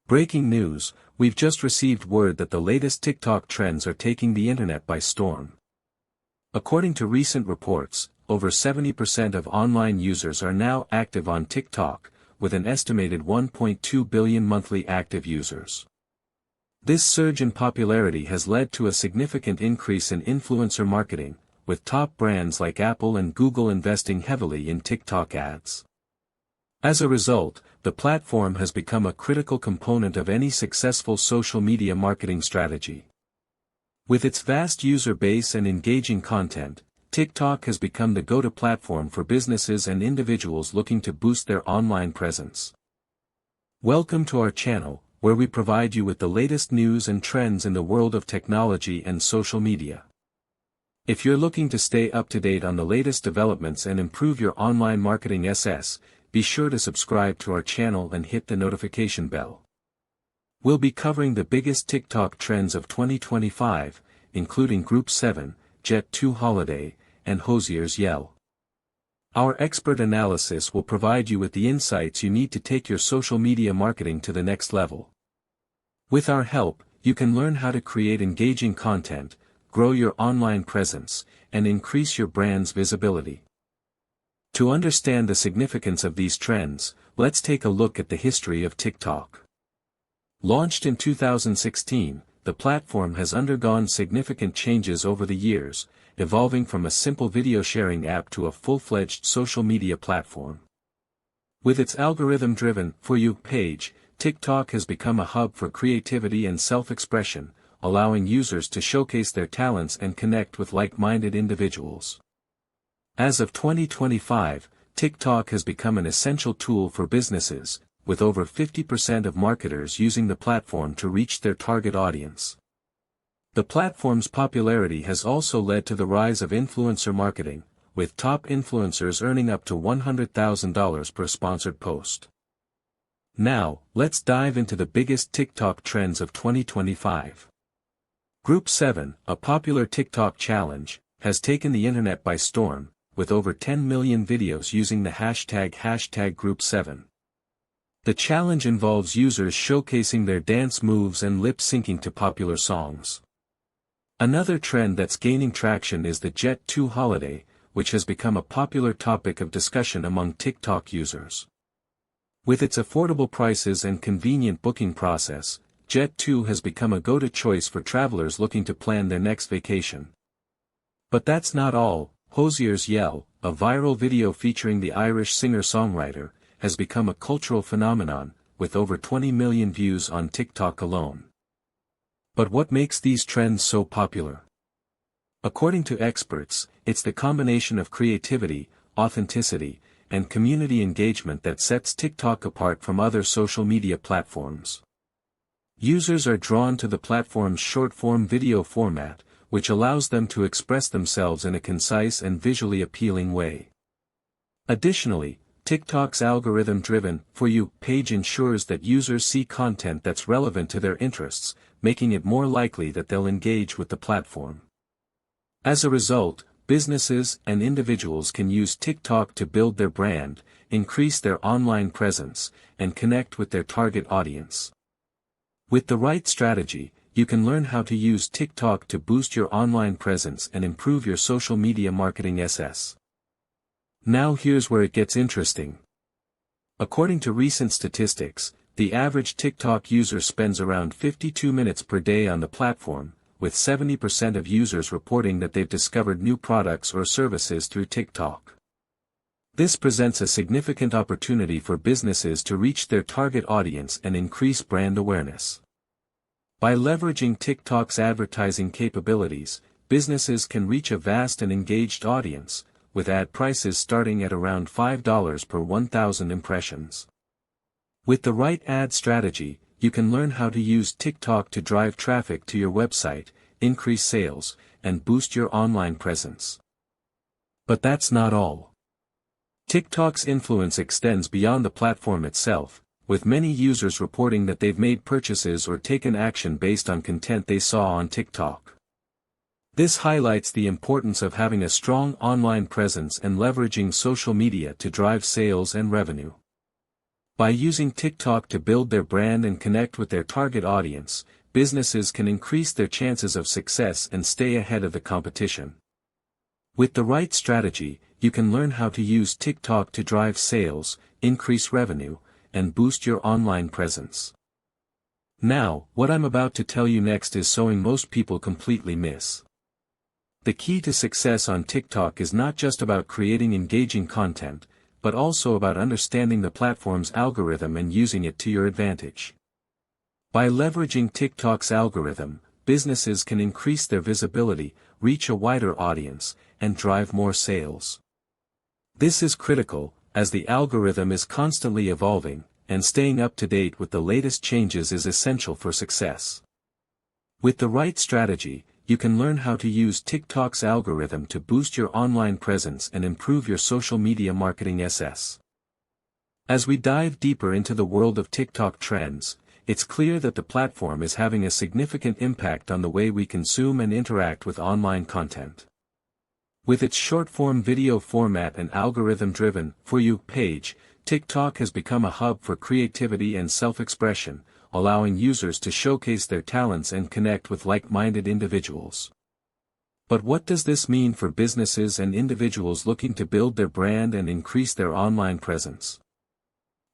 Breaking news, we've just received word that the latest TikTok trends are taking the internet by storm. According to recent reports, over 70% of online users are now active on TikTok, with an estimated 1.2 billion monthly active users. This surge in popularity has led to a significant increase in influencer marketing, with top brands like Apple and Google investing heavily in TikTok ads. As a result, the platform has become a critical component of any successful social media marketing strategy. With its vast user base and engaging content, TikTok has become the go-to platform for businesses and individuals looking to boost their online presence. Welcome to our channel, where we provide you with the latest news and trends in the world of technology and social media. If you're looking to stay up to date on the latest developments and improve your online marketing success, be sure to subscribe to our channel and hit the notification bell. We'll be covering the biggest TikTok trends of 2025, including Group 7, Jet 2 Holiday, and Hozier's Yell. Our expert analysis will provide you with the insights you need to take your social media marketing to the next level. With our help, you can learn how to create engaging content, grow your online presence, and increase your brand's visibility. To understand the significance of these trends, let's take a look at the history of TikTok. Launched in 2016, the platform has undergone significant changes over the years, evolving from a simple video sharing app to a full-fledged social media platform. With its algorithm-driven For You page, TikTok has become a hub for creativity and self-expression, allowing users to showcase their talents and connect with like-minded individuals. As of 2025, TikTok has become an essential tool for businesses, with over 50% of marketers using the platform to reach their target audience. The platform's popularity has also led to the rise of influencer marketing, with top influencers earning up to $100,000 per sponsored post. Now, let's dive into the biggest TikTok trends of 2025. Group 7, a popular TikTok challenge, has taken the internet by storm, with over 10 million videos using the hashtag #Group7. The challenge involves users showcasing their dance moves and lip-syncing to popular songs. Another trend that's gaining traction is the Jet 2 Holiday, which has become a popular topic of discussion among TikTok users. With its affordable prices and convenient booking process, Jet 2 has become a go-to choice for travelers looking to plan their next vacation. But that's not all. Hozier's Yell, a viral video featuring the Irish singer-songwriter, has become a cultural phenomenon, with over 20 million views on TikTok alone. But what makes these trends so popular? According to experts, it's the combination of creativity, authenticity, and community engagement that sets TikTok apart from other social media platforms. Users are drawn to the platform's short-form video format, which allows them to express themselves in a concise and visually appealing way. Additionally, TikTok's algorithm-driven For You page ensures that users see content that's relevant to their interests, making it more likely that they'll engage with the platform. As a result, businesses and individuals can use TikTok to build their brand, increase their online presence, and connect with their target audience. With the right strategy, you can learn how to use TikTok to boost your online presence and improve your social media marketing success. Now here's where it gets interesting. According to recent statistics, the average TikTok user spends around 52 minutes per day on the platform, with 70% of users reporting that they've discovered new products or services through TikTok. This presents a significant opportunity for businesses to reach their target audience and increase brand awareness. By leveraging TikTok's advertising capabilities, businesses can reach a vast and engaged audience, with ad prices starting at around $5 per 1,000 impressions. With the right ad strategy, you can learn how to use TikTok to drive traffic to your website, increase sales, and boost your online presence. But that's not all. TikTok's influence extends beyond the platform itself, with many users reporting that they've made purchases or taken action based on content they saw on TikTok. This highlights the importance of having a strong online presence and leveraging social media to drive sales and revenue. By using TikTok to build their brand and connect with their target audience, businesses can increase their chances of success and stay ahead of the competition. With the right strategy, you can learn how to use TikTok to drive sales, increase revenue, and boost your online presence. Now, what I'm about to tell you next is something most people completely miss. The key to success on TikTok is not just about creating engaging content, but also about understanding the platform's algorithm and using it to your advantage. By leveraging TikTok's algorithm, businesses can increase their visibility, reach a wider audience, and drive more sales. This is critical, as the algorithm is constantly evolving, and staying up to date with the latest changes is essential for success. With the right strategy, you can learn how to use TikTok's algorithm to boost your online presence and improve your social media marketing success. As we dive deeper into the world of TikTok trends, it's clear that the platform is having a significant impact on the way we consume and interact with online content. With its short-form video format and algorithm-driven For You page, TikTok has become a hub for creativity and self-expression, allowing users to showcase their talents and connect with like-minded individuals. But what does this mean for businesses and individuals looking to build their brand and increase their online presence?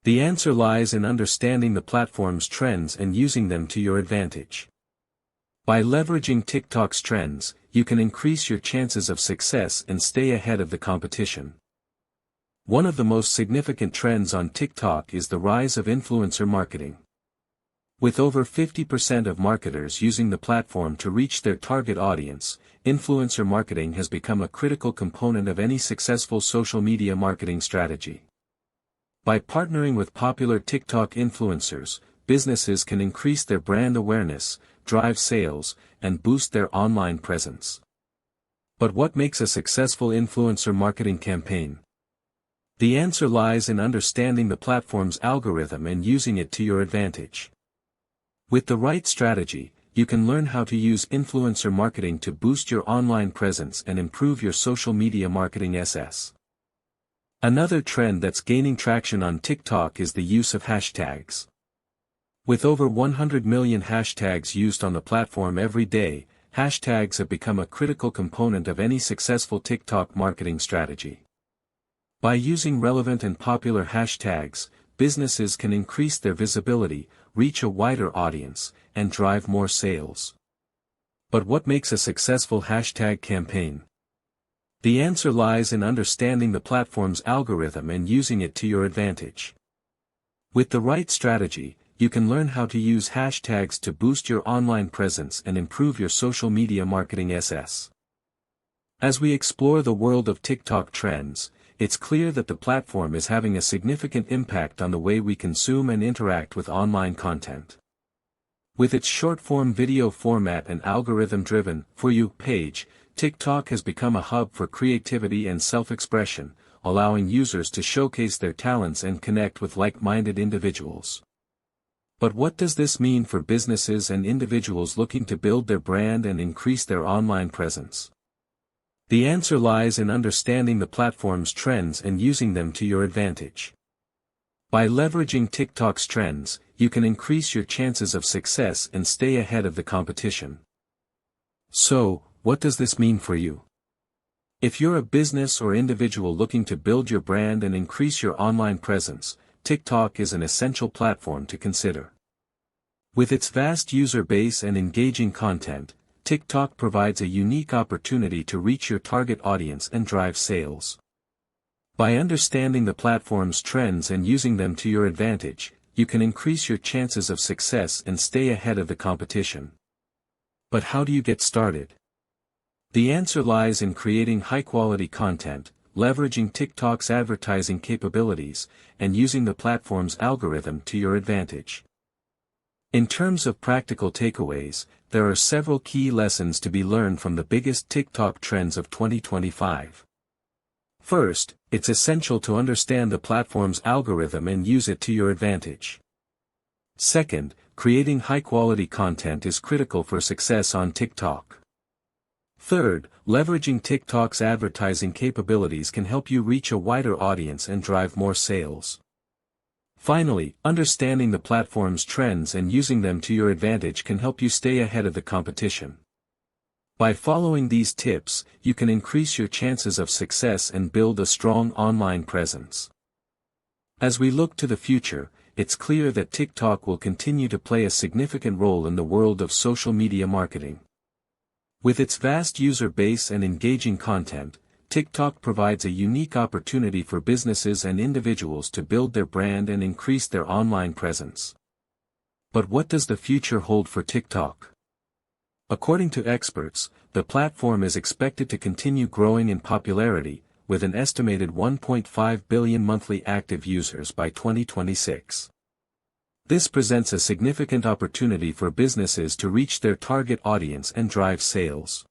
The answer lies in understanding the platform's trends and using them to your advantage. By leveraging TikTok's trends, you can increase your chances of success and stay ahead of the competition. One of the most significant trends on TikTok is the rise of influencer marketing. With over 50% of marketers using the platform to reach their target audience, influencer marketing has become a critical component of any successful social media marketing strategy. By partnering with popular TikTok influencers, businesses can increase their brand awareness, drive sales, and boost their online presence. But what makes a successful influencer marketing campaign? The answer lies in understanding the platform's algorithm and using it to your advantage. With the right strategy, you can learn how to use influencer marketing to boost your online presence and improve your social media marketing success. Another trend that's gaining traction on TikTok is the use of hashtags. With over 100 million hashtags used on the platform every day, hashtags have become a critical component of any successful TikTok marketing strategy. By using relevant and popular hashtags, businesses can increase their visibility, reach a wider audience, and drive more sales. But what makes a successful hashtag campaign? The answer lies in understanding the platform's algorithm and using it to your advantage. With the right strategy, you can learn how to use hashtags to boost your online presence and improve your social media marketing success. As we explore the world of TikTok trends, it's clear that the platform is having a significant impact on the way we consume and interact with online content. With its short-form video format and algorithm-driven For You page, TikTok has become a hub for creativity and self-expression, allowing users to showcase their talents and connect with like-minded individuals. But what does this mean for businesses and individuals looking to build their brand and increase their online presence? The answer lies in understanding the platform's trends and using them to your advantage. By leveraging TikTok's trends, you can increase your chances of success and stay ahead of the competition. So, what does this mean for you? If you're a business or individual looking to build your brand and increase your online presence, TikTok is an essential platform to consider. With its vast user base and engaging content, TikTok provides a unique opportunity to reach your target audience and drive sales. By understanding the platform's trends and using them to your advantage, you can increase your chances of success and stay ahead of the competition. But how do you get started? The answer lies in creating high-quality content, leveraging TikTok's advertising capabilities, and using the platform's algorithm to your advantage. In terms of practical takeaways, there are several key lessons to be learned from the biggest TikTok trends of 2025. First, it's essential to understand the platform's algorithm and use it to your advantage. Second, creating high-quality content is critical for success on TikTok. Third, leveraging TikTok's advertising capabilities can help you reach a wider audience and drive more sales. Finally, understanding the platform's trends and using them to your advantage can help you stay ahead of the competition. By following these tips, you can increase your chances of success and build a strong online presence. As we look to the future, it's clear that TikTok will continue to play a significant role in the world of social media marketing. With its vast user base and engaging content, TikTok provides a unique opportunity for businesses and individuals to build their brand and increase their online presence. But what does the future hold for TikTok? According to experts, the platform is expected to continue growing in popularity, with an estimated 1.5 billion monthly active users by 2026. This presents a significant opportunity for businesses to reach their target audience and drive sales.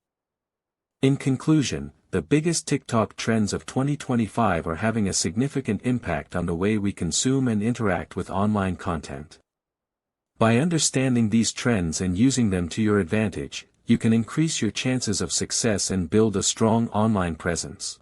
In conclusion, the biggest TikTok trends of 2025 are having a significant impact on the way we consume and interact with online content. By understanding these trends and using them to your advantage, you can increase your chances of success and build a strong online presence.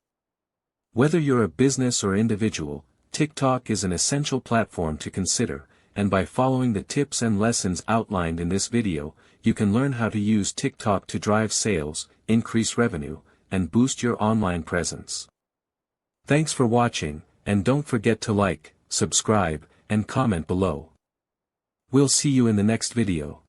Whether you're a business or individual, TikTok is an essential platform to consider, and by following the tips and lessons outlined in this video, you can learn how to use TikTok to drive sales, increase revenue, and boost your online presence. Thanks for watching, and don't forget to like, subscribe, and comment below. We'll see you in the next video.